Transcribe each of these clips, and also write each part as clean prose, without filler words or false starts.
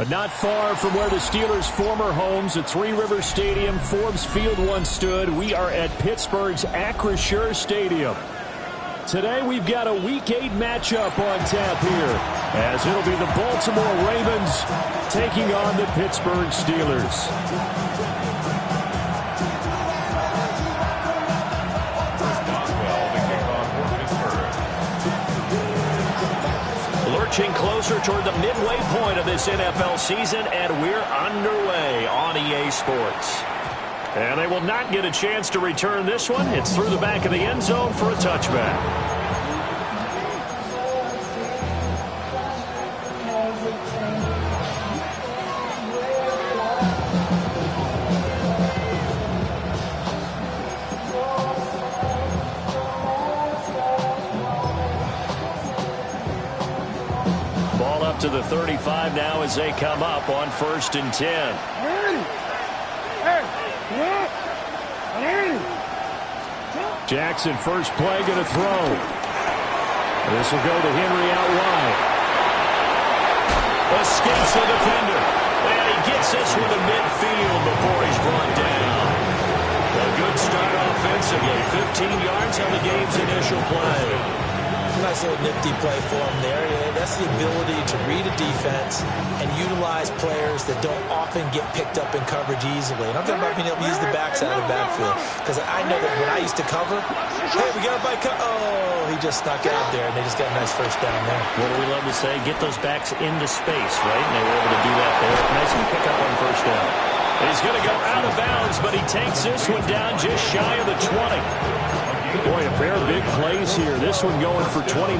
But not far from where the Steelers' former homes at Three Rivers Stadium, Forbes Field once stood, we are at Pittsburgh's Acrisure Stadium. Today we've got a Week 8 matchup on tap here, as it'll be the Baltimore Ravens taking on the Pittsburgh Steelers. Lurching closer toward the midway point of this NFL season, and we're underway on EA Sports. And they will not get a chance to return this one. It's through the back of the end zone for a touchback. Ball up to the 35 now as they come up on 1st and 10. Jackson, first play, going to throw. This will go to Henry out wide. Escapes the defender. And he gets this one to midfield before he's brought down. A good start offensively. 15 yards on the game's initial play. Nice little nifty play for him there. That's the ability to read a defense and utilize players that don't often get picked up in coverage easily. And I'm talking about being able to use the backside of the backfield. Because I know that when I used to cover, hey, we got a bike. Oh, he just snuck out there, and they just got a nice first down there. What do we love to say? Get those backs into space, right? And they were able to do that there. Nice pick up on first down. He's going to go out of bounds, but he takes this one down just shy of the 20. Boy, a pair of big plays here. This one going for 29.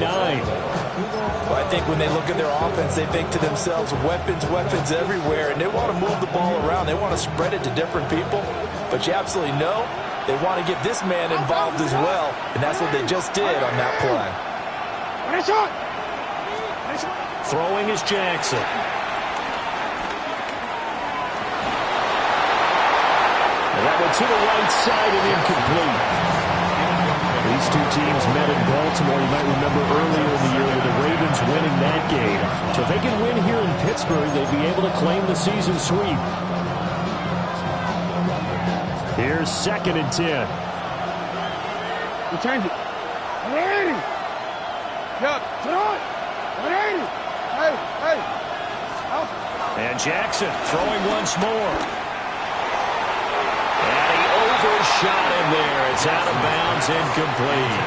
Well, I think when they look at their offense, they think to themselves, weapons, weapons everywhere, and they want to move the ball around. They want to spread it to different people, but you absolutely know they want to get this man involved as well, and that's what they just did on that play. Throwing is Jackson. And that one to the right side and incomplete. These two teams met in Baltimore. You might remember earlier in the year with the Ravens winning that game. So if they can win here in Pittsburgh, they'd be able to claim the season sweep. Here's 2nd and 10. We change it. 180. Yep. Hey. And Jackson throwing once more. Overshot him there. It's out of bounds, incomplete.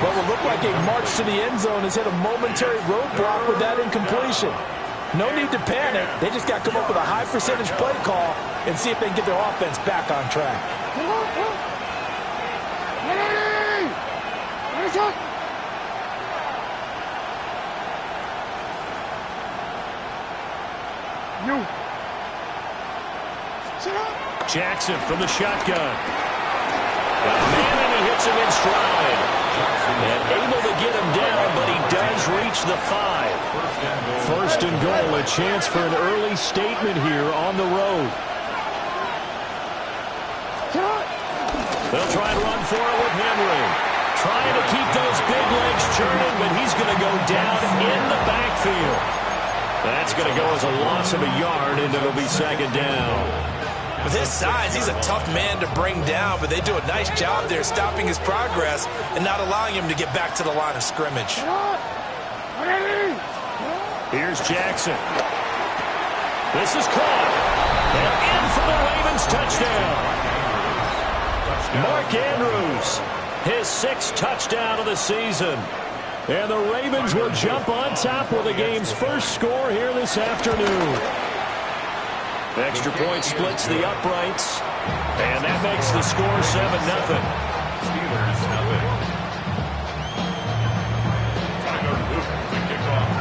What will look like a march to the end zone has hit a momentary roadblock with that incompletion. No need to panic. They just got to come up with a high percentage play call and see if they can get their offense back on track. Jackson from the shotgun. Got a man and he hits him in stride. And able to get him down, but he does reach the 5. 1st and goal, a chance for an early statement here on the road. They'll try and run for it with Henry. Trying to keep those big legs churning, but he's going to go down in the backfield. That's going to go as a loss of a yard, and it'll be 2nd down. With his size, he's a tough man to bring down, but they do a nice job there stopping his progress and not allowing him to get back to the line of scrimmage. Here's Jackson. This is caught. And in for the Ravens touchdown. Mark Andrews, his 6th touchdown of the season. And the Ravens will jump on top with the game's first score here this afternoon. Extra point splits the uprights, and that makes the score 7-0.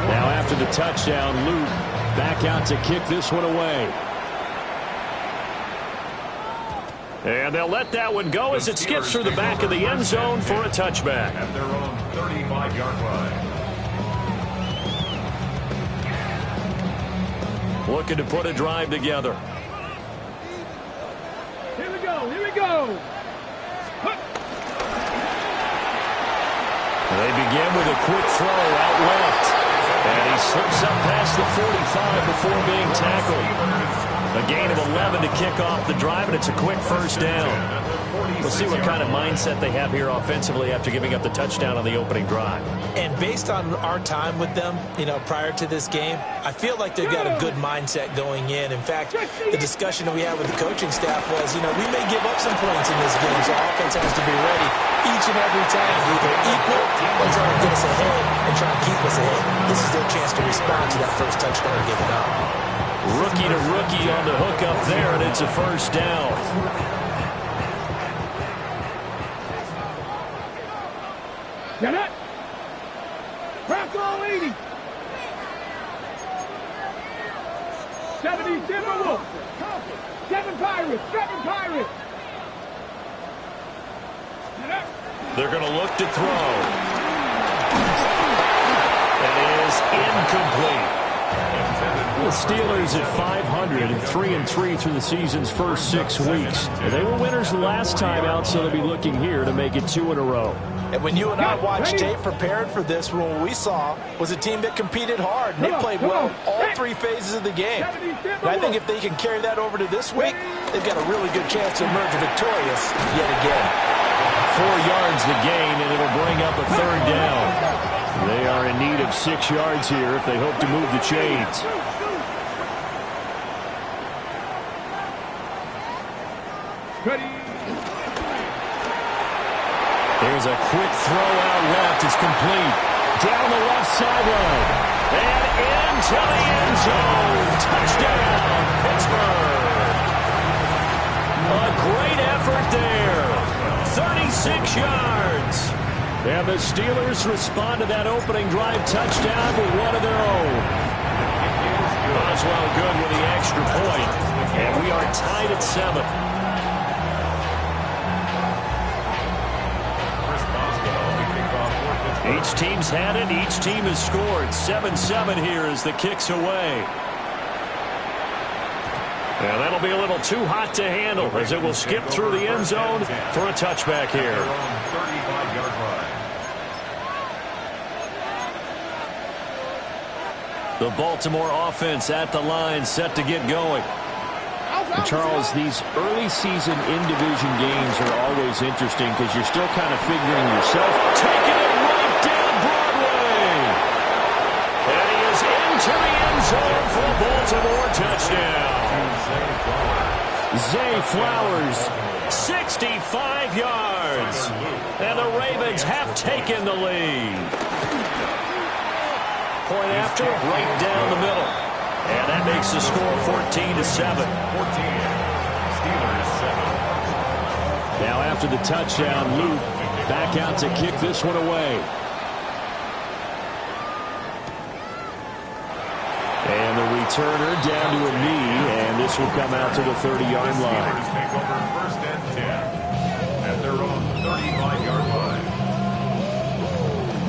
Now after the touchdown, Luke back out to kick this one away. And they'll let that one go as it skips through the back of the end zone for a touchback. At their own 35-yard line. Looking to put a drive together. Here we go. They begin with a quick throw out left. And he slips up past the 45 before being tackled. A gain of 11 to kick off the drive, and it's a quick first down. We'll see what kind of mindset they have here offensively after giving up the touchdown on the opening drive. And based on our time with them, prior to this game, I feel like they've got a good mindset going in. In fact, the discussion that we had with the coaching staff was, we may give up some points in this game, so offense has to be ready each and every time to either equal or try to get us ahead and try to keep us ahead. This is their chance to respond to that first touchdown given up. Rookie to rookie on the hook up there, and it's a first down. Get it. Crack all 80. 70 Timberwolves. 7 Pirates. 7 Pirates. They're going to look to throw. It is incomplete. The Steelers at 500, 3-3 through the season's first 6 weeks. They were winners last time out, so they'll be looking here to make it 2 in a row. And when you and I watched tape prepared for this, what we saw was a team that competed hard. And they played well all 3 phases of the game. And I think if they can carry that over to this week, they've got a really good chance to emerge victorious yet again. 4 yards the gain, and it'll bring up a third down. They are in need of 6 yards here if they hope to move the chains. There's a quick throw out left. It's complete. Down the left sideline. And into the end zone. Touchdown, Pittsburgh. A great effort there. 36 yards. And the Steelers respond to that opening drive touchdown with one of their own. Boswell good with the extra point. And we are tied at 7. Each team's had it. Each team has scored. 7-7 here as the kick's away. And that'll be a little too hot to handle as it will skip through the end zone for a touchback here. The Baltimore offense at the line, set to get going. And Charles, these early season in-division games are always interesting because you're still kind of figuring yourself. Taking it right down Broadway. And he is into the end zone for a Baltimore touchdown. Zay Flowers, 65 yards. And the Ravens have taken the lead. Point after, right down the middle. And that makes the score 14-7. 14. Steelers 7. Now after the touchdown, Luke back out to kick this one away. And the returner down to a knee, and this will come out to the 30-yard line. Steelers take over first and 10 at their own 35-yard line.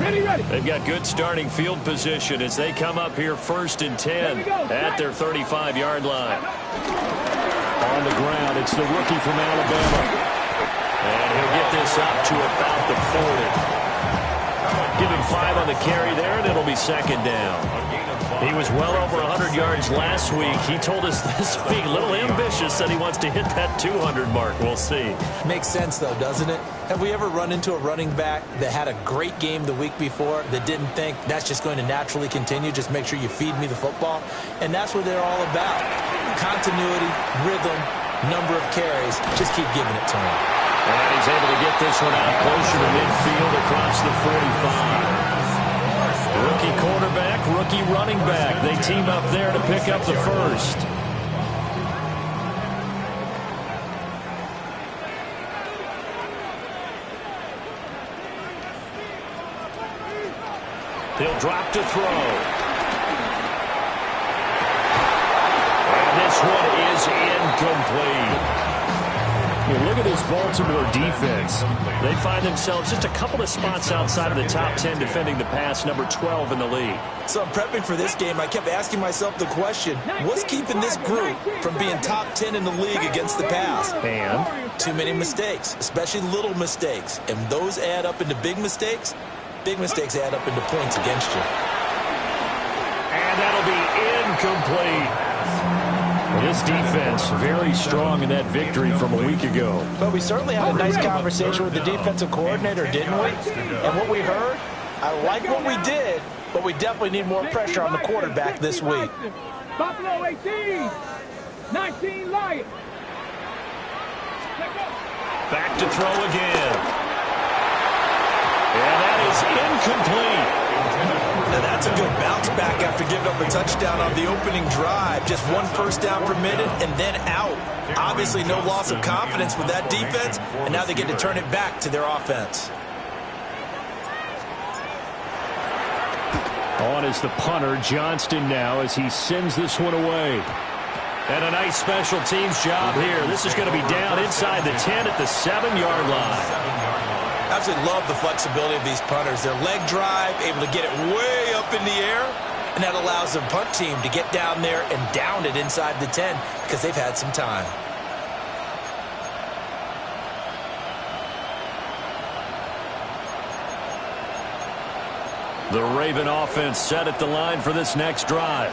Ready. They've got good starting field position as they come up here first and 10 at their 35-yard line. On the ground, it's the rookie from Alabama. And he'll get this up to about the 40. Give him 5 on the carry there, and it'll be second down. He was well over 100 yards last week. He told us this week, a little ambitious, said he wants to hit that 200 mark. We'll see. Makes sense, though, doesn't it? Have we ever run into a running back that had a great game the week before that didn't think that's just going to naturally continue, just make sure you feed me the football? And that's what they're all about. Continuity, rhythm, number of carries. Just keep giving it to him. And he's able to get this one out closer to midfield across the 45. Rookie quarterback, rookie running back. They team up there to pick up the first. He'll drop to throw. And this one is incomplete. Look at this Baltimore defense. They find themselves just a couple of spots outside of the top 10 defending the pass, number 12 in the league. So prepping for this game, I kept asking myself the question, what's keeping this group from being top 10 in the league against the pass? And too many mistakes, especially little mistakes. And those add up into big mistakes. Big mistakes add up into points against you. And that'll be incomplete. This defense very strong in that victory from a week ago. But we certainly had a nice conversation with the defensive coordinator, didn't we? And what we heard, I like what we did, but we definitely need more pressure on the quarterback this week. Buffalo 18, 19 Lions. Back to throw again. And that is incomplete. Now that's a good bounce back after giving up a touchdown on the opening drive. Just 1 first down per minute and then out. Obviously no loss of confidence with that defense, and now they get to turn it back to their offense. On is the punter, Johnston, now as he sends this one away. And a nice special teams job here. This is going to be down inside the 10 at the 7-yard line. I absolutely love the flexibility of these punters. Their leg drive, able to get it way up in the air, and that allows the punt team to get down there and down it inside the 10 because they've had some time. The Raven offense set at the line for this next drive.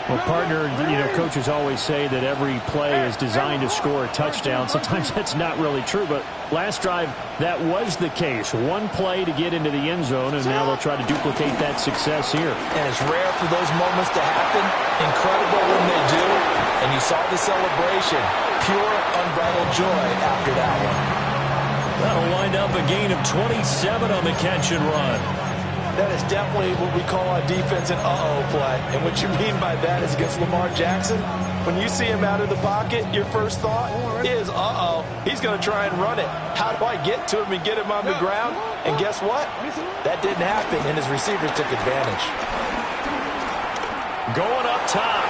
Well, partner, coaches always say that every play is designed to score a touchdown. Sometimes that's not really true, but last drive, that was the case. One play to get into the end zone, and now they'll try to duplicate that success here. And it's rare for those moments to happen. Incredible when they do. And you saw the celebration. Pure, unbridled joy after that one. That'll wind up a gain of 27 on the catch and run. That is definitely what we call on defense an uh-oh play. And what you mean by that is against Lamar Jackson, when you see him out of the pocket, your first thought is, uh-oh, he's going to try and run it. How do I get to him and get him on the ground? And guess what? That didn't happen, and his receivers took advantage. Going up top.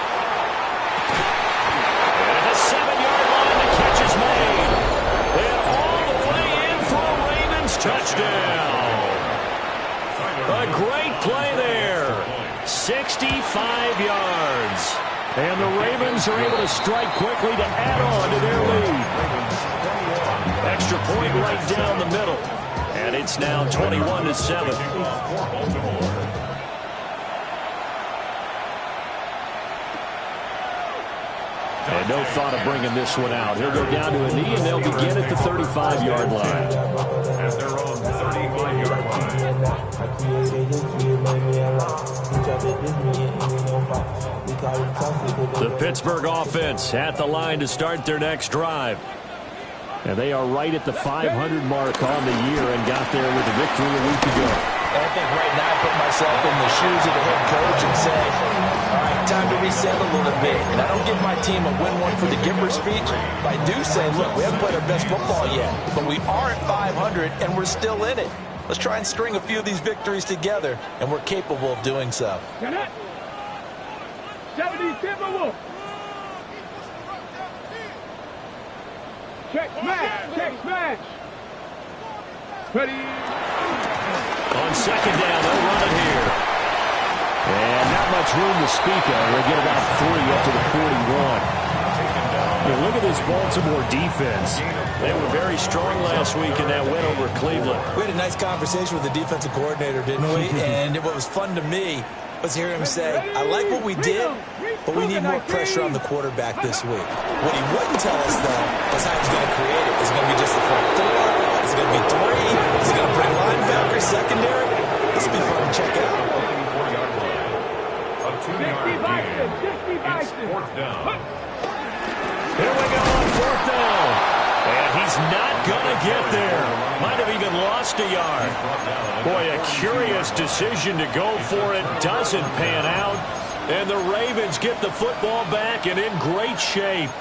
And at the 7-yard line, the catch is made. And all the way in for a Ravens touchdown. A great play there. 65 yards. And the Ravens are able to strike quickly to add on to their lead. Extra point right down the middle. And it's now 21-7. And no thought of bringing this one out. He'll go down to a knee, and they'll begin at the 35-yard line. At their own 35-yard line. The Pittsburgh offense at the line to start their next drive. And they are right at the 500 mark on the year and got there with a victory a week ago. I think right now I put myself in the shoes of the head coach and say, all right, time to reset a little bit. And I don't give my team a win one for the giver speech, but I do say, look, we haven't played our best football yet, but we are at 500 and we're still in it. Let's try and string a few of these victories together, and we're capable of doing so. 70 Timberwolves. Check smash, check smash. Ready. On second down, they'll run it here. And not much room to speak of. They'll get about 3 up to the 41. Look at this Baltimore defense. They were very strong last week in that win over Cleveland. We had a nice conversation with the defensive coordinator, didn't we? And what was fun to me was hear him say, I like what we did, but we need more pressure on the quarterback this week. What he wouldn't tell us, though, was how he's going to create it. Is it going to be just the front 4? Is it going to be 3? Is it going to bring linebackers, secondary? This will be fun to check out. A 2-yard gain. It's fourth down. Here we go on fourth down. And he's not going to get there. Might have even lost a yard. Boy, a curious decision to go for it. Doesn't pan out. And the Ravens get the football back and in great shape.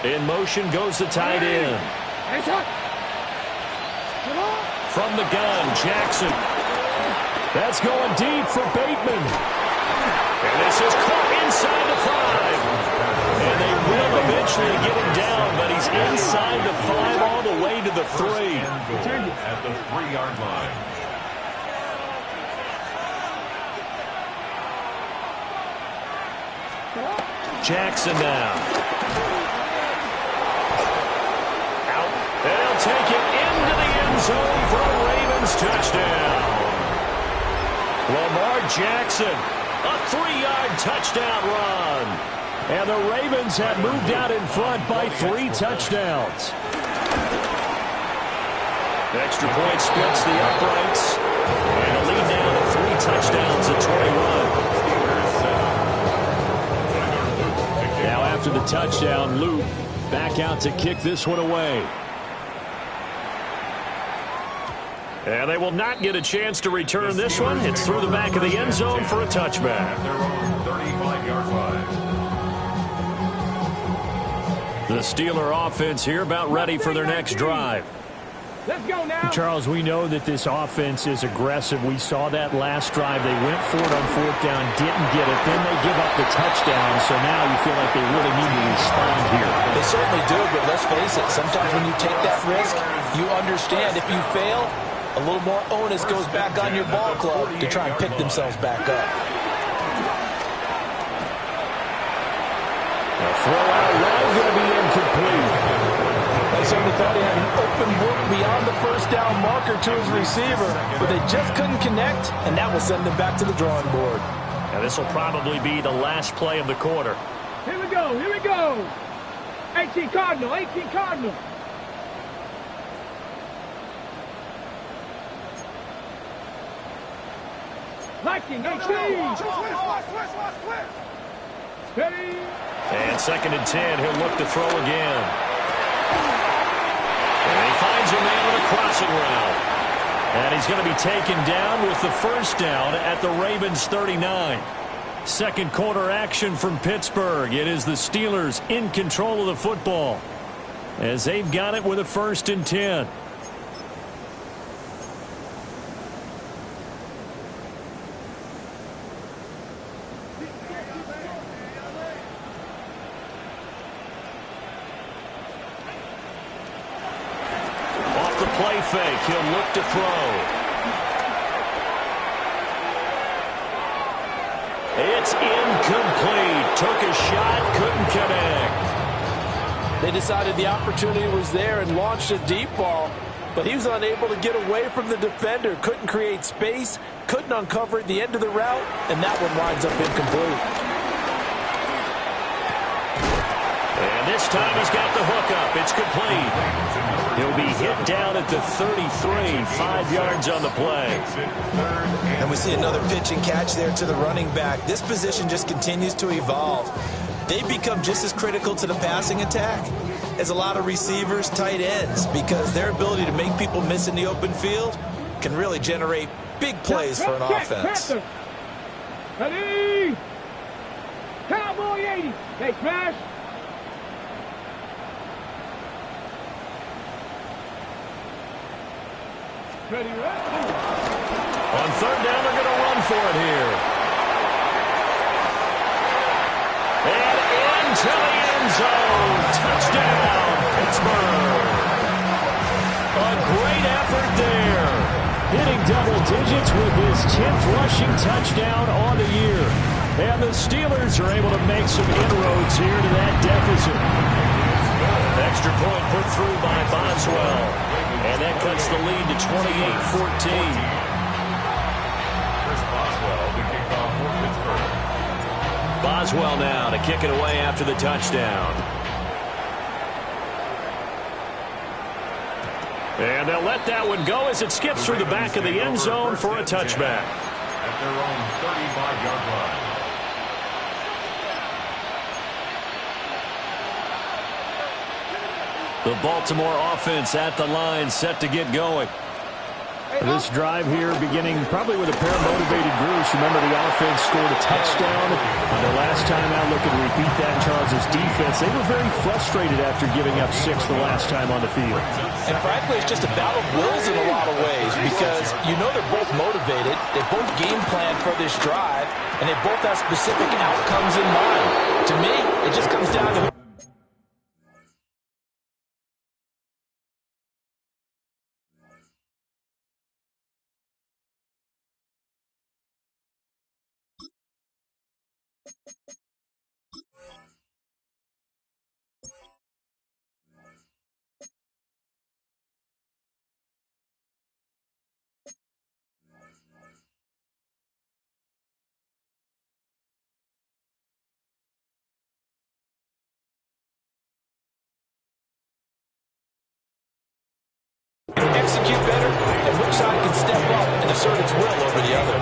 In motion goes the tight end. From the gun, Jackson. That's going deep for Bateman. And this is caught inside the 5. And they will eventually get him down, but he's inside the 5 all the way to the 3. At the 3-yard line. Jackson now. Out. And he'll take it into the end zone for a Ravens touchdown. Lamar Jackson, a 3-yard touchdown run. And the Ravens have moved out in front by 3 touchdowns. Extra point splits the uprights. And a lead now to 3 touchdowns at 21. Now after the touchdown, Luke back out to kick this one away. And they will not get a chance to return this one. It's through the back of the end zone for a touchback. The Steeler offense here about ready for their next drive. Let's go now. Charles, we know that this offense is aggressive. We saw that last drive. They went for it on 4th down, didn't get it. Then they give up the touchdown. So now you feel like they really need to respond here. They certainly do, but let's face it. Sometimes when you take that risk, you understand if you fail, a little more onus goes back on your ball club to try and pick themselves back up. A throw out right, going to be incomplete. They certainly thought he had an open look beyond the first down marker to his receiver, but they just couldn't connect, and that will send them back to the drawing board. Now this will probably be the last play of the quarter. Here we go. Here we go. 18 Cardinal. 18 Cardinal. Liking 18. Steady. And 2nd and 10, he'll look to throw again. And he finds a man with a crossing route. And he's going to be taken down with the first down at the Ravens 39. Second quarter action from Pittsburgh. It is the Steelers in control of the football as they've got it with a 1st and 10. Play fake. He'll look to throw. It's incomplete. Took a shot, couldn't connect. They decided the opportunity was there and launched a deep ball, but he was unable to get away from the defender. Couldn't create space, couldn't uncover the end of the route, and that one winds up incomplete. And this time he's got the hook up. It's complete. He'll be hit down at the 33, 5 yards on the play. And we see another pitch and catch there to the running back. This position just continues to evolve. They become just as critical to the passing attack as a lot of receivers, tight ends, because their ability to make people miss in the open field can really generate big plays for an offense. Ready? Cowboy 80. They smash. Ready, ready. On 3rd down, they're going to run for it here. And into the end zone. Touchdown, Pittsburgh. A great effort there. Hitting double digits with his 10th rushing touchdown on the year. And the Steelers are able to make some inroads here to that deficit. Extra point put through by Boswell. And that cuts the lead to 28-14. Chris Boswell, the kickoff for Pittsburgh. Boswell now to kick it away after the touchdown. And they'll let that one go as it skips through the back of the end zone for a touchback. At their own 35-yard line. The Baltimore offense at the line, set to get going. This drive here beginning probably with a pair of motivated groups. Remember, the offense scored a touchdown on their last time out. Looking to repeat that. Charles' defense, they were very frustrated after giving up 6 the last time on the field. And frankly, it's just a battle of wills in a lot of ways, because you know they're both motivated. They both game plan for this drive, and they both have specific outcomes in mind. To me, it just comes down to better and which side can step up and assert its will over the other.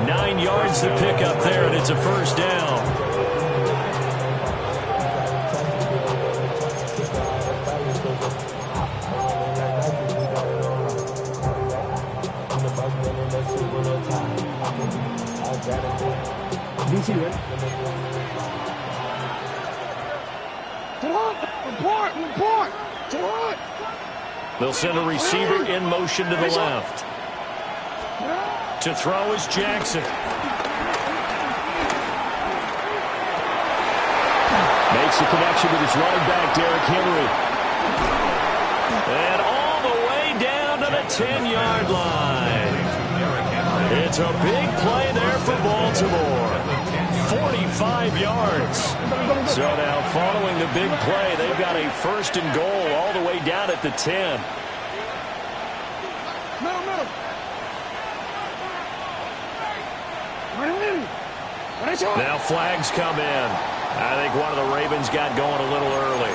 9 yards to pick up there, and it's a first down. They'll send a receiver in motion to the left. To throw is Jackson. Makes the connection with his running back, Derrick Henry. And all the way down to the 10-yard line. It's a big play there for Baltimore. 45 yards. So now following the big play, they've got a first and goal all the way down at the 10. Now flags come in. I think one of the Ravens got going a little early.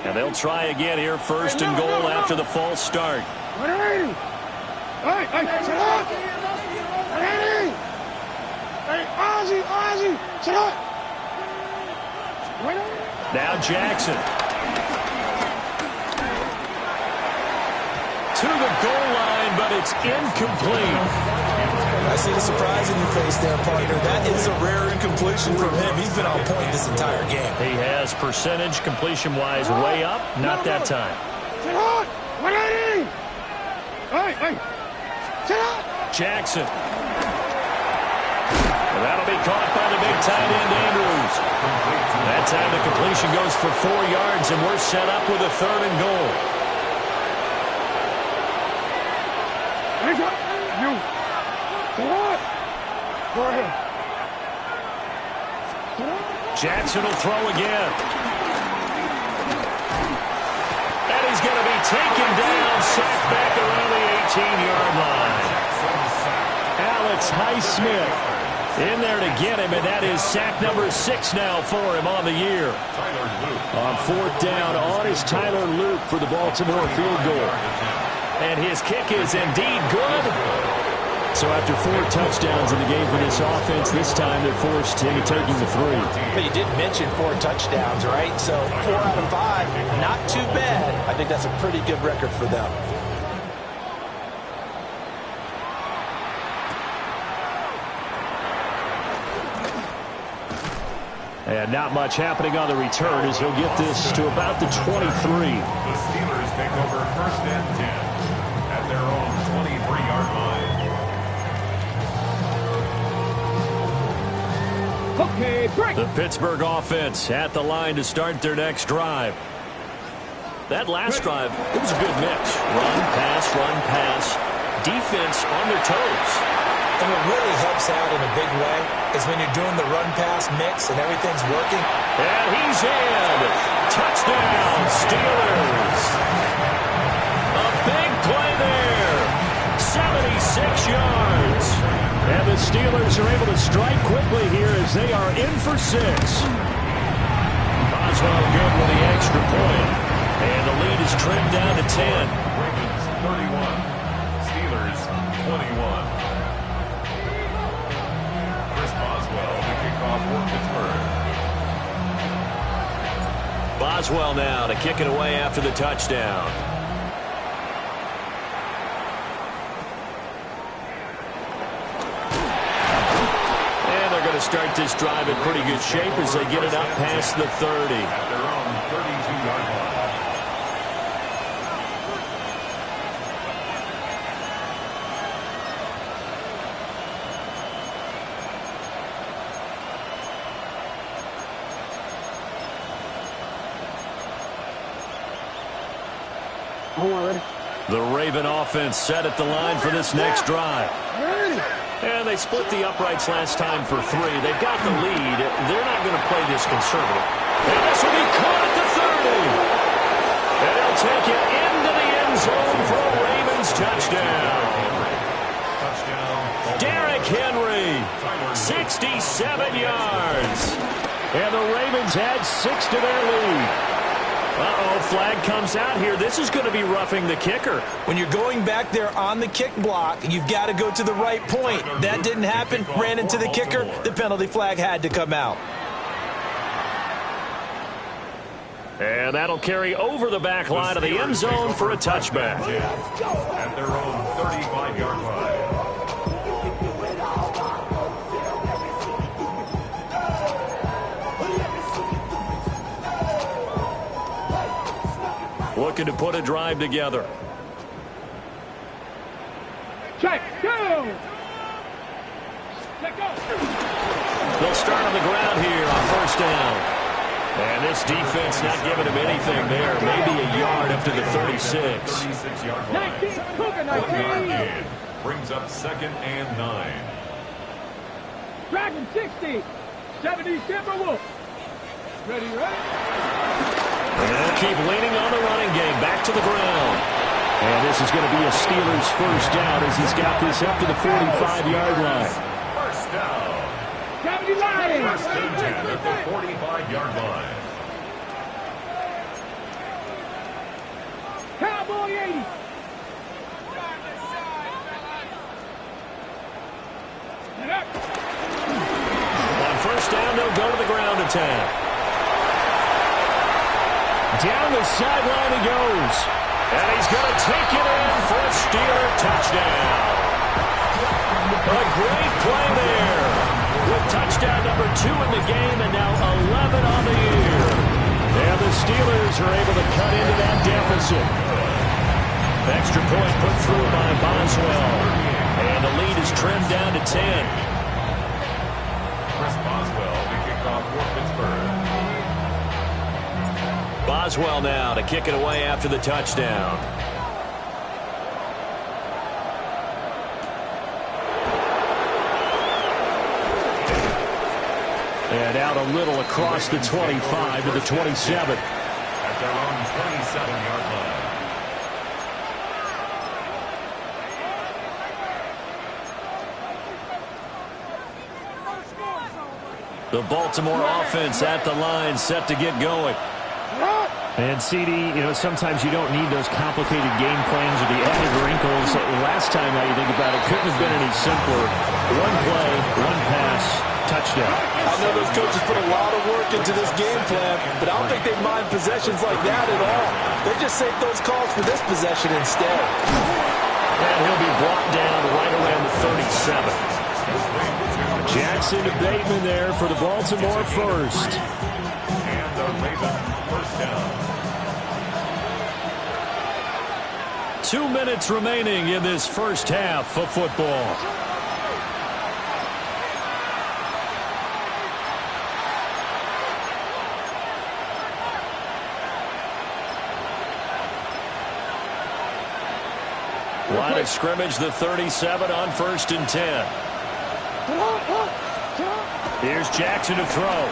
And they'll try again here, first and goal after the false start. Now Jackson. To the goal line, but it's incomplete. I see the surprise in your face there, partner. That is a rare incompletion from him. He's been on point this entire game. He has percentage completion-wise way up. Not that time. Jackson. And that'll be caught by the big tight end, Andrews. That time the completion goes for 4 yards, and we're set up with a third and goal. Jackson will throw again. And he's going to be taken down, sacked back around the 18-yard line. Alex Highsmith in there to get him, and that is sack number 6 now for him on the year. On fourth down, on is Tyler Luke for the Baltimore field goal. And his kick is indeed good. So after 4 touchdowns in the game for this offense, this time they're forced into taking the 3. But you did mention 4 touchdowns, right? So 4 out of 5, not too bad. I think that's a pretty good record for them. And not much happening on the return as he'll get this to about the 23. The Steelers take over first and 10 at their own 23-yard line. Okay, break. The Pittsburgh offense at the line to start their next drive. That last drive, it was a good mix. Run, pass, defense on their toes. And what really helps out in a big way is when you're doing the run-pass mix and everything's working. And he's in. Touchdown, Steelers. A big play there. 76 yards. And the Steelers are able to strike quickly here as they are in for 6. Boswell good with the extra point. And the lead is trimmed down to 10. Ravens 31, Steelers 21. Chris Boswell, the kickoff for Pittsburgh. Boswell now to kick it away after the touchdown. And they're going to start this drive in pretty good shape as they get it up past the 30. At their own 32-yard line. The Raven offense set at the line for this next drive. And they split the uprights last time for 3. They've got the lead. They're not going to play this conservative. And this will be caught at the 30. And they'll take it into the end zone for a Ravens touchdown. Touchdown. down. Derrick Henry, 67 yards. And the Ravens add 6 to their lead. Uh-oh, flag comes out here. This is going to be roughing the kicker. When you're going back there on the kick block, you've got to go to the right point. That didn't happen. Ran into the kicker. The penalty flag had to come out. And that'll carry over the back line of the end zone for a touchback. At their own 35-yard line. Looking to put a drive together. Check, go! Let go! They'll start on the ground here on first down. And this defense not giving him anything there. Maybe a yard up to the 36. 36-yard 19, Cougar, 19. Brings up 2nd and 9. Dragon 60, 70 Timberwolves. Ready, ready? And they'll keep leaning on the running game. Back to the ground. And this is going to be a Steelers first down as he's got this up to the 45-yard line. First down. 70 Lions. First and 10 at the 45-yard line. Cowboy 80. On first down, they'll go to the ground attack. Down the sideline he goes. And he's going to take it in for a Steeler touchdown. A great play there. With touchdown number 2 in the game and now 11 on the year. And the Steelers are able to cut into that deficit. Extra point put through by Boswell. And the lead is trimmed down to 10. Chris Boswell to kick off for Pittsburgh. Boswell now to kick it away after the touchdown. And out a little across the 25 to the 27. At their own 27-yard line. The Baltimore offense at the line, set to get going. And CD, sometimes you don't need those complicated game plans or the added wrinkles. Last time, now you think about it, couldn't have been any simpler. One play, one pass, touchdown. I know those coaches put a lot of work into this game plan, but I don't think they mind possessions like that at all. They just save those calls for this possession instead. And he'll be brought down right around the 37. Jackson to Bateman there for the Baltimore first. And the Ravens first down. 2 minutes remaining in this first half of football. Line of scrimmage, the 37 on first and 10. Here's Jackson to throw.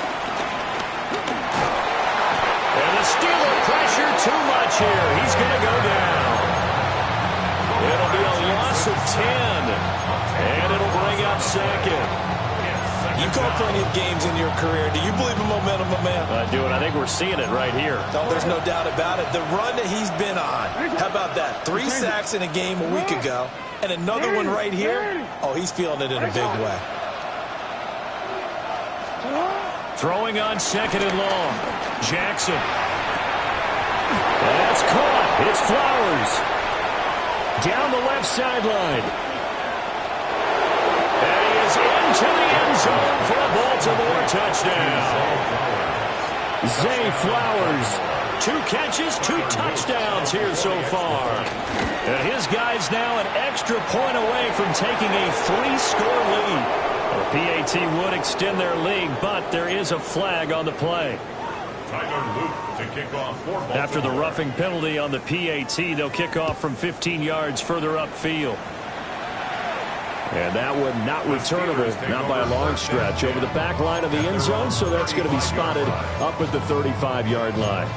And the Steeler pressure too much here. He's going to go down. It'll be a loss of 10. And it'll bring up second. You call plenty of games in your career. Do you believe in momentum, my man? I do, and I think we're seeing it right here. No, there's no doubt about it. The run that he's been on. How about that? 3 sacks in a game a week ago. And another one right here. Oh, he's feeling it in a big way. Throwing on second and long. Jackson. That's caught. It's Flowers. Down the left sideline. And he is into the end zone for a Baltimore touchdown. Zay Flowers. 2 catches, 2 touchdowns here so far. And his guy's now an extra point away from taking a 3-score lead. The PAT would extend their lead, but there is a flag on the play. Tyler Luke to kick off for Baltimore. After the roughing penalty on the PAT, they'll kick off from 15 yards further upfield. And that one not returnable, not by a long stretch, over the back line of the end zone, so that's going to be spotted up at the 35-yard line.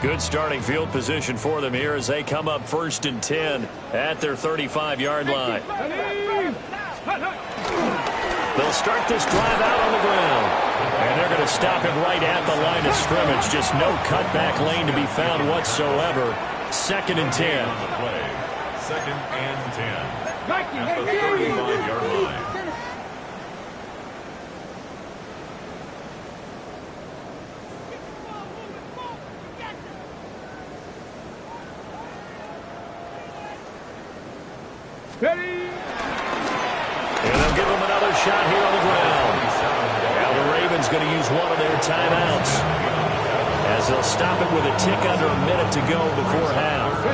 Good starting field position for them here as they come up 1st and 10 at their 35-yard line. They'll start this drive out on the ground. And they're going to stop him right at the line of scrimmage. Just no cutback lane to be found whatsoever. 2nd and 10. 2nd and 10 at the 35-yard line. Ready? And they'll give him another shot here on the ground. Now the Ravens going to use one of their timeouts as they'll stop it with a tick under a minute to go before half.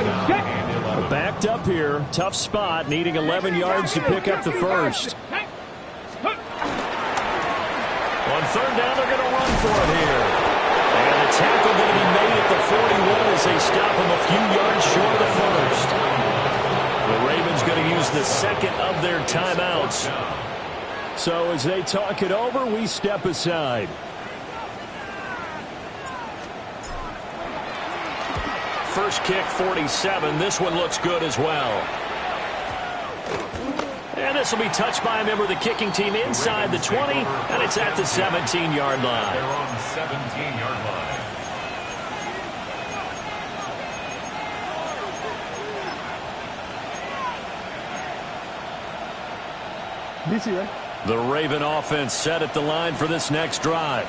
Backed up here, tough spot, needing 11 yards to pick up the first. On 3rd down, they're going to run for it here. And the tackle going to be made at the 41 as they stop him a few yards short of the first. The Ravens going to use the 2nd of their timeouts. So as they talk it over, we step aside. First kick, 47. This one looks good as well. And this will be touched by a member of the kicking team inside the 20, and it's at the 17-yard line. They're on the 17-yard line. The Raven offense set at the line for this next drive.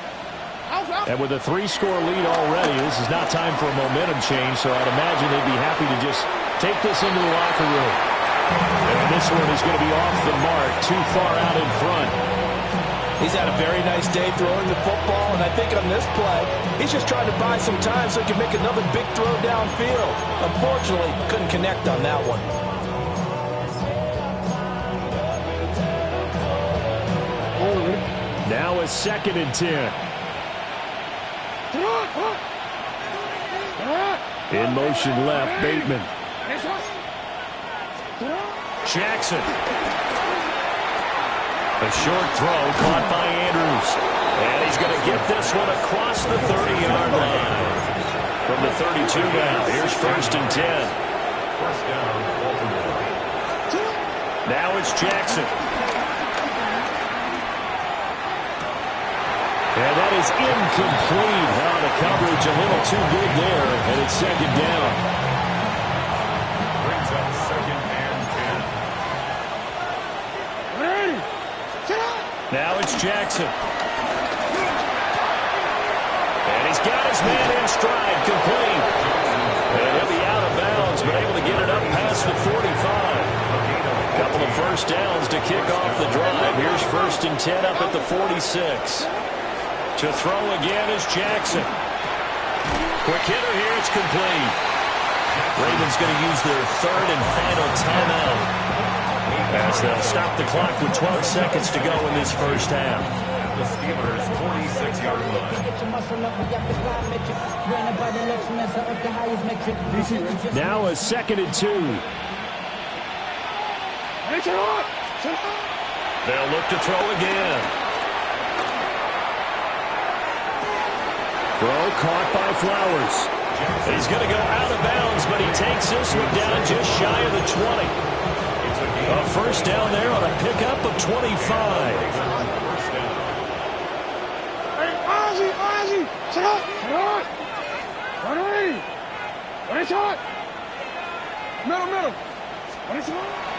And with a 3-score lead already, this is not time for a momentum change, so I'd imagine they'd be happy to just take this into the locker room. And this one is going to be off the mark, too far out in front. He's had a very nice day throwing the football, and I think on this play, he's just trying to buy some time so he can make another big throw downfield. Unfortunately, couldn't connect on that one. Now a 2nd and 10. In motion left, Bateman. Jackson. A short throw caught by Andrews. And he's going to get this one across the 30-yard line. From the 32 now, here's 1st and 10. First down, Baltimore. Now it's Jackson. And that is incomplete. Now the coverage a little too big there, and it's 2nd down. Brings up 2nd and 10. Now it's Jackson. And he's got his man in stride, complete. And he'll be out of bounds, but able to get it up past the 45. Couple of first downs to kick off the drive. Here's 1st and 10 up at the 46. To throw again is Jackson. Quick hitter here, it's complete. Ravens going to use their 3rd and final timeout as they'll stop the clock with 12 seconds to go in this first half. The Steelers' 46-yard line. Now a 2nd and 2. They'll look to throw again. Throw caught by Flowers. He's going to go out of bounds, but he takes this one down just shy of the 20. A first down there on a pickup of 25.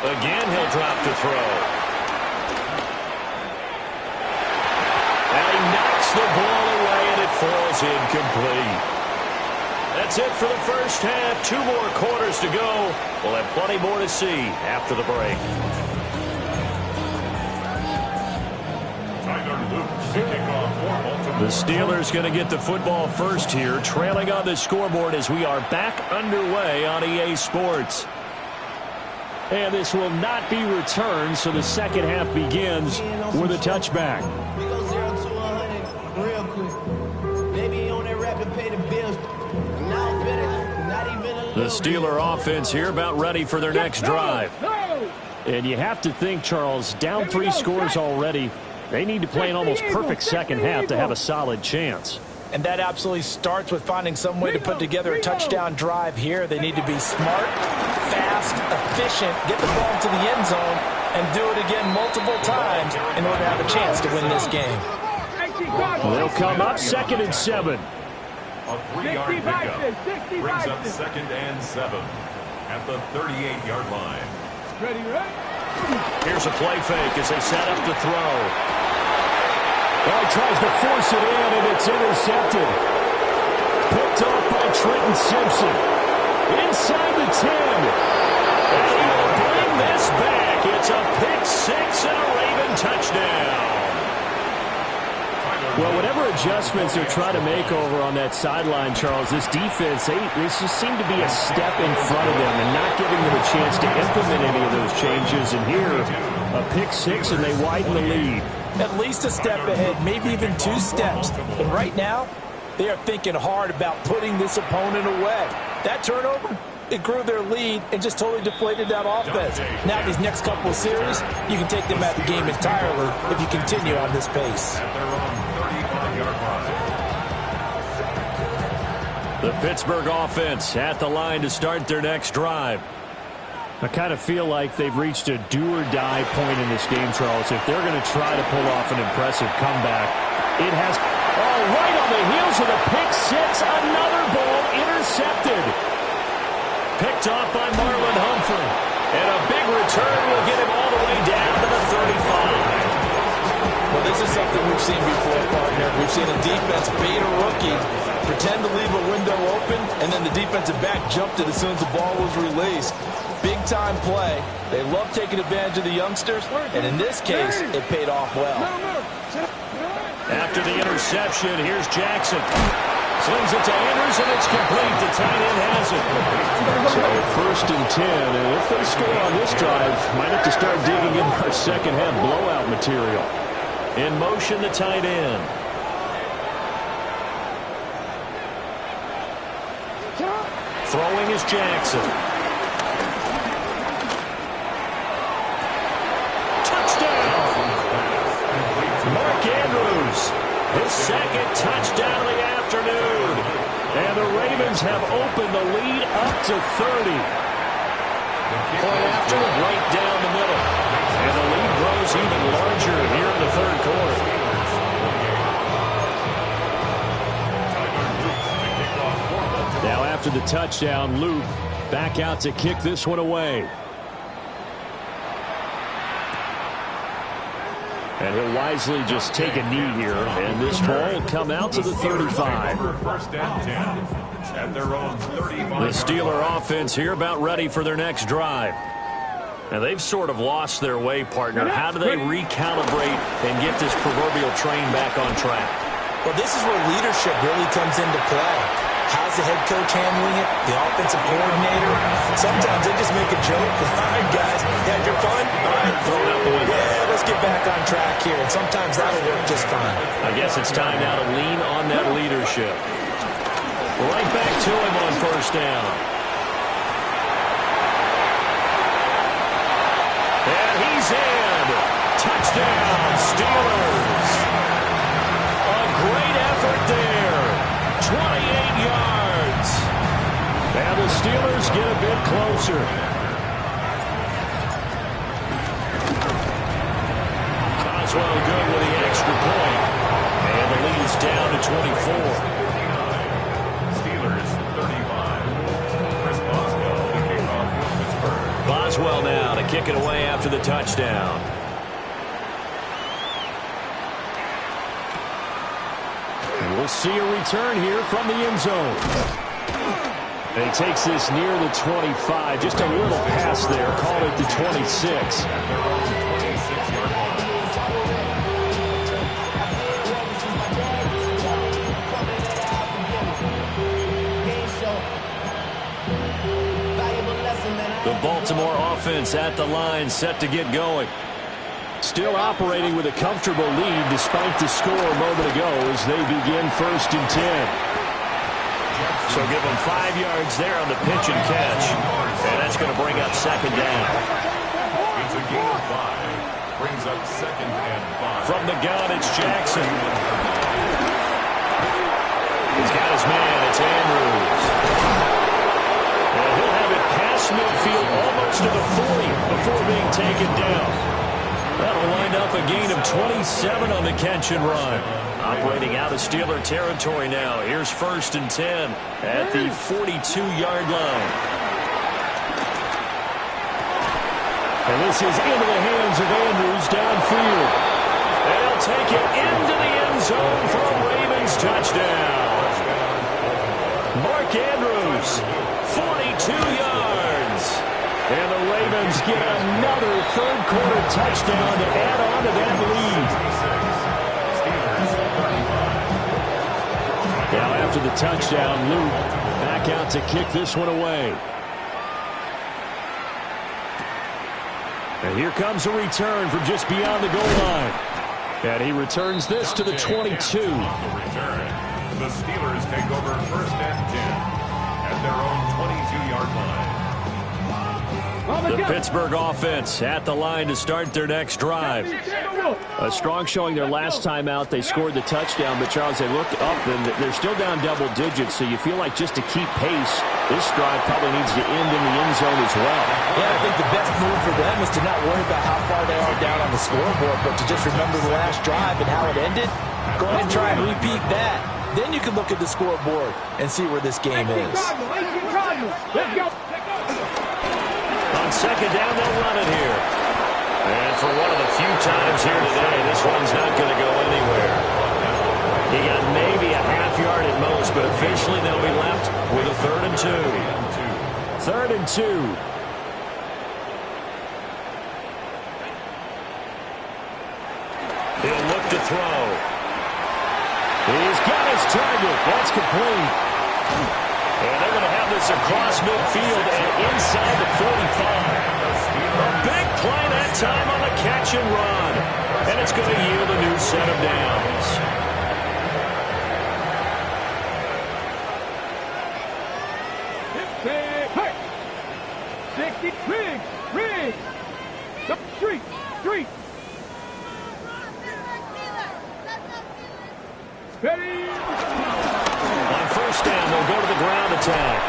Again, he'll drop to throw. And he knocks the ball away, and it falls incomplete. That's it for the first half. 2 more quarters to go. We'll have plenty more to see after the break. The Steelers going to get the football first here, trailing on the scoreboard as we are back underway on EA Sports. And this will not be returned, so the second half begins with a touchback. We go 0 to 100 real quick. Maybe on that rap and pay the bills. Now better, not even a The Steeler offense here about ready for their next drive. And you have to think, Charles, down 3 scores already. They need to play an almost perfect second half to have a solid chance. And that absolutely starts with finding some way to put together a touchdown drive here. They need to be smart, fast, efficient, get the ball to the end zone, and do it again multiple times in order to have a chance to win this game. They'll come up 2nd and 7. A 3-yard pickup brings up 2nd and 7 at the 38-yard line. Ready? Here's a play fake as they set up to throw. Well, he tries to force it in, and it's intercepted. Picked off by Trenton Simpson. Inside the 10. And he will bring this back. It's a pick 6 and a Raven touchdown. Well, whatever adjustments they're trying to make over on that sideline, Charles, this defense, they just seem to be a step in front of them and not giving them a chance to implement any of those changes. And here, a pick 6, and they widen the lead. At least a step ahead, maybe even 2 steps. And right now, they are thinking hard about putting this opponent away. That turnover, it grew their lead and just totally deflated that offense. Now these next couple of series, you can take them out of the game entirely if you continue on this pace. At their own 35-yard line. The Pittsburgh offense at the line to start their next drive. I kind of feel like they've reached a do-or-die point in this game, Charles. If they're going to try to pull off an impressive comeback, it has... Oh, right on the heels of the pick 6, another ball intercepted. Picked off by Marlon Humphrey. And a big return will get him all the way down to the 35. Well, this is something we've seen before, partner. We've seen a defense bait a rookie, pretend to leave a window open, and then the defensive back jumped it as soon as the ball was released. Big-time play. They love taking advantage of the youngsters, and in this case, it paid off well. After the interception, here's Jackson. Slings it to Andrews, and it's complete. The tight end has it. So 1st and 10, and if they score on this drive, might have to start digging in our second-half blowout material. In motion, the tight end. Throwing is Jackson. Mark Andrews, his 2nd touchdown of the afternoon. And the Ravens have opened the lead up to 30. Point after, right down the middle. And the lead grows even larger here in the 3rd quarter. Now after the touchdown, Luke back out to kick this one away. And he'll wisely just take a knee here, and this ball will come out to the 35. 1st and 10 at their own 35. The Steeler offense here about ready for their next drive. Now, they've sort of lost their way, partner. How do they recalibrate and get this proverbial train back on track? Well, this is where leadership really comes into play. How's the head coach handling it? The offensive coordinator? Sometimes they just make a joke. All right, guys, you had your fun? All right, throw it out the window. Yeah, let's get back on track here. And sometimes that'll work just fine. I guess it's time now to lean on that leadership. Right back to him on 1st down. And he's in. Touchdown, Steelers. A great effort there. 28 yards. And the Steelers get a bit closer. Boswell good with the extra point. And the lead is down to 24. Steelers 35. Chris Boswell to kick off for Pittsburgh. Boswell now to kick it away after the touchdown. We'll see a return here from the end zone. And he takes this near the 25. Just a little pass there. Call it the 26. The Baltimore offense at the line, set to get going. Still operating with a comfortable lead despite the score a moment ago as they begin 1st and 10. So give them 5 yards there on the pitch and catch. And that's going to bring up 2nd down. It's a gain of 5. Brings up 2nd and 5. From the gun, it's Jackson. got his man. It's Andrews. And he'll have it past midfield almost to the 40 before being taken down. That'll wind up a gain of 27 on the catch and run. Operating out of Steeler territory now. Here's 1st and 10 at the 42-yard line. And this is into the hands of Andrews downfield. And he'll take it into the end zone for a Ravens touchdown. Mark Andrews, 42 yards. And the Ravens get another third-quarter touchdown to add on to that lead. Now after the touchdown, Luke back out to kick this one away. And here comes a return from just beyond the goal line. And he returns this to the 22. The Steelers take over 1st and 10 at their own 22-yard line. The Pittsburgh offense at the line to start their next drive. A strong showing their last time out. They scored the touchdown, but Charles, they look up and they're still down double digits, so you feel like just to keep pace, this drive probably needs to end in the end zone as well. Yeah, I think the best move for them is to not worry about how far they are down on the scoreboard, but to just remember the last drive and how it ended. Go ahead and try and repeat that. Then you can look at the scoreboard and see where this game is. Let's go. On 2nd down, they'll run it here. And for one of the few times here today, this one's not going to go anywhere. He got maybe a half yard at most, but officially they'll be left with a 3rd and 2. 3rd and 2. He'll look to throw. He's got his target. That's complete. And they're going to have this across midfield and inside the 45. A big play that time on the catch and run. And it's going to yield a new set of downs. Hey! 60, Riggs! Street! Ready! On 1st down, they'll go to the ground attack.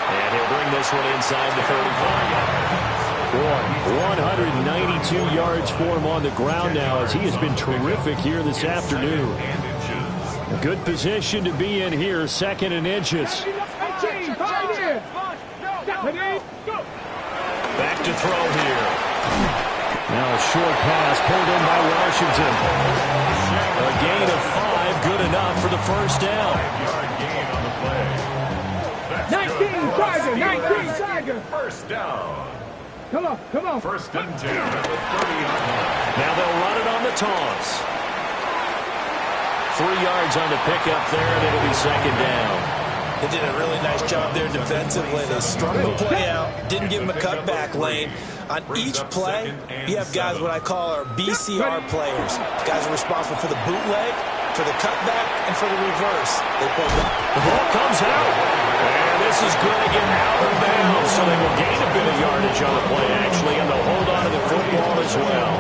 And he'll bring this one inside the 35. 192 yards for him on the ground now as he has been terrific here this afternoon. A good position to be in here, 2nd and inches. Back to throw here. Now a short pass pulled in by Washington. A gain of 5, good enough for the 1st down. 19 Tiger! 1st down. Come on. 1st and 10 at the 30-yard line. Now they'll run it on the toss. 3 yards on the pickup there, and it'll be 2nd down. They did a really nice job there defensively. They strung the play out, didn't give him a cutback lane. On each play, you have guys what I call our BCR players. Guys are responsible for the bootleg, for the cutback, and for the reverse. They play that. The ball comes out. And this is going to get out of bounds, so they will gain a bit of yardage on the play, actually, and they'll hold on to the football as well.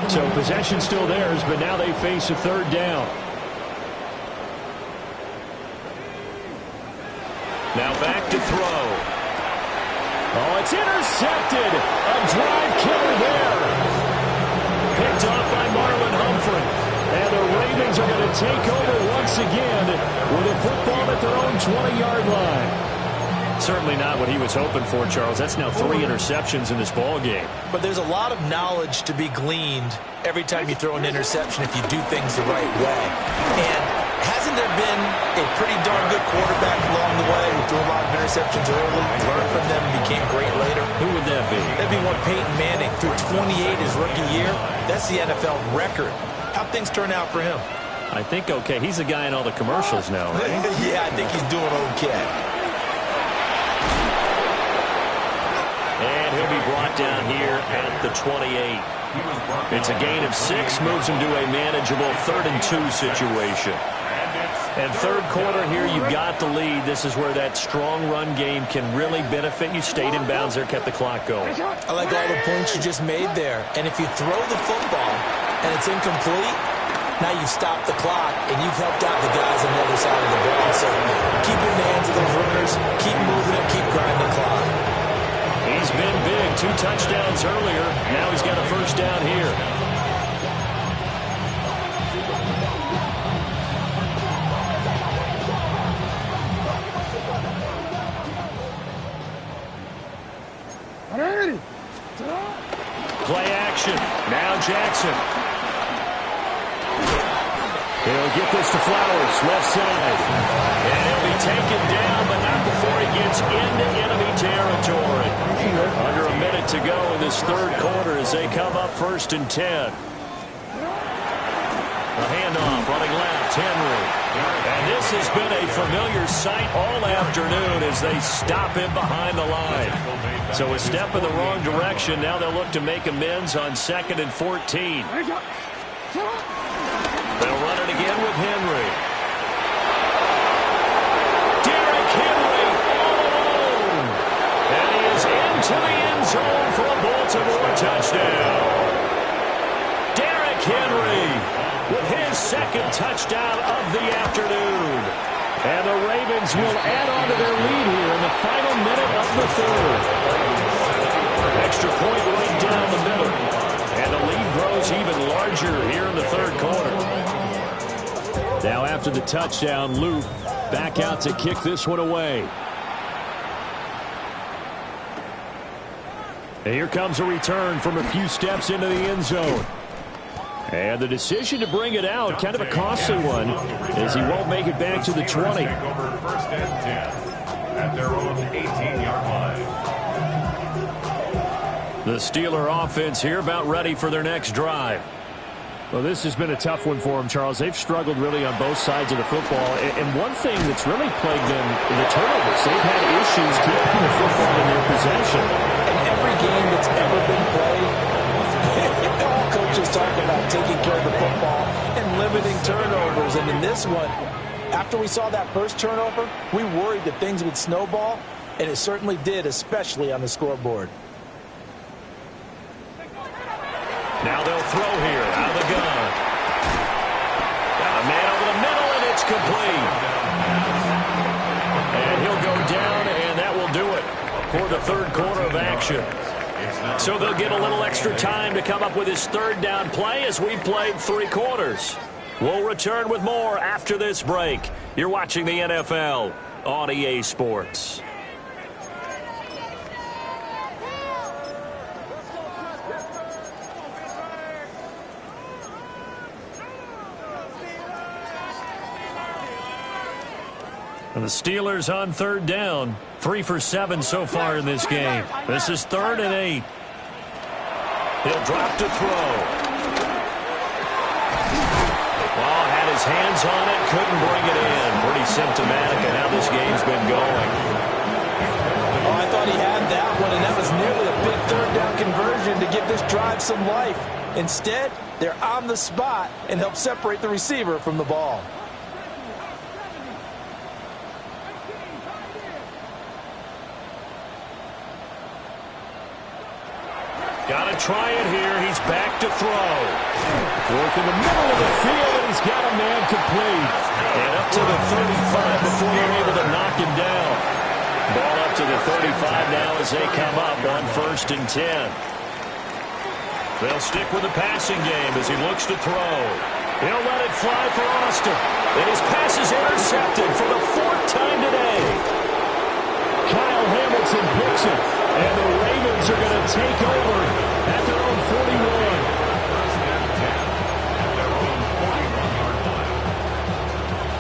So possession still theirs, but now they face a 3rd down. Now back to throw. Oh, it's intercepted. A drive killer there. Picked off by Marlon Humphrey. And the Ravens are going to take over once again with a football at their own 20-yard line. Certainly not what he was hoping for, Charles. That's now 3 interceptions in this ball game. But there's a lot of knowledge to be gleaned every time you throw an interception if you do things the right way. And hasn't there been a pretty darn good quarterback along the way who threw a lot of interceptions early, learned from them, and became great later? Who would that be? That'd be one Peyton Manning. Threw 28 his rookie year. That's the NFL record. How'd things turn out for him? I think okay. He's the guy in all the commercials now, right? Yeah, I think he's doing okay. And he'll be brought down here at the 28. It's a gain of 6, moves him to a manageable 3rd and 2 situation. And 3rd quarter here, you've got the lead. This is where that strong run game can really benefit you. Stayed in bounds there, kept the clock going. I like all the points you just made there. And if you throw the football and it's incomplete, Now you've stopped the clock, and you've helped out the guys on the other side of the ball. So keep in the hands of those runners, keep moving it, keep grinding the clock. He's been big. 2 touchdowns earlier. Now he's got a first down here. Play action. Now Jackson. He'll get this to Flowers, left side. And he'll be taken down, but not before he gets into enemy territory. Under a minute to go in this third quarter as they come up 1st and 10. A handoff, running left, Henry. And this has been a familiar sight all afternoon as they stop him behind the line. So a step in the wrong direction. Now they'll look to make amends on 2nd and 14. They'll run it again with Henry. Derrick Henry all alone. And he is into the end zone for a Baltimore touchdown. Derrick Henry with his 2nd touchdown of the afternoon. And the Ravens will add on to their lead here in the final minute of the third. Extra point right down the middle. And the lead grows even larger here in the third quarter. Now after the touchdown, Luke back out to kick this one away. And here comes a return from a few steps into the end zone. And the decision to bring it out, kind of a costly one, as he won't make it back to the 20. Take over 1st and 10 at their own 18-yard line. The Steeler offense here about ready for their next drive. Well, this has been a tough one for them, Charles. They've struggled really on both sides of the football. And one thing that's really plagued them, the turnovers. They've had issues keeping the football in their possession. In every game that's ever been played, all coaches talk about taking care of the football and limiting turnovers. And in this one, after we saw that first turnover, we worried that things would snowball, and it certainly did, especially on the scoreboard. Now they'll throw here out of the gun. Got a man over the middle, and it's complete. And he'll go down, and that will do it for the third quarter of action. So they'll get a little extra time to come up with his 3rd down play as we played 3 quarters. We'll return with more after this break. You're watching the NFL on EA Sports. And the Steelers on 3rd down. 3 for 7 so far in this game. This is 3rd and 8. He'll drop to throw. Well, had his hands on it, couldn't bring it in. Pretty symptomatic of how this game's been going. Oh, I thought he had that one, and that was nearly a big 3rd down conversion to give this drive some life. Instead, they're on the spot and help separate the receiver from the ball. Got to try it here. He's back to throw. Work in the middle of the field, and he's got a man complete. And up to the 35 before they're able to knock him down. Ball up to the 35 now as they come up on 1st and 10. They'll stick with the passing game as he looks to throw. He'll let it fly for Austin. And his pass is intercepted for the 4th time today. Kyle Hamilton picks it. And the Ravens are going to take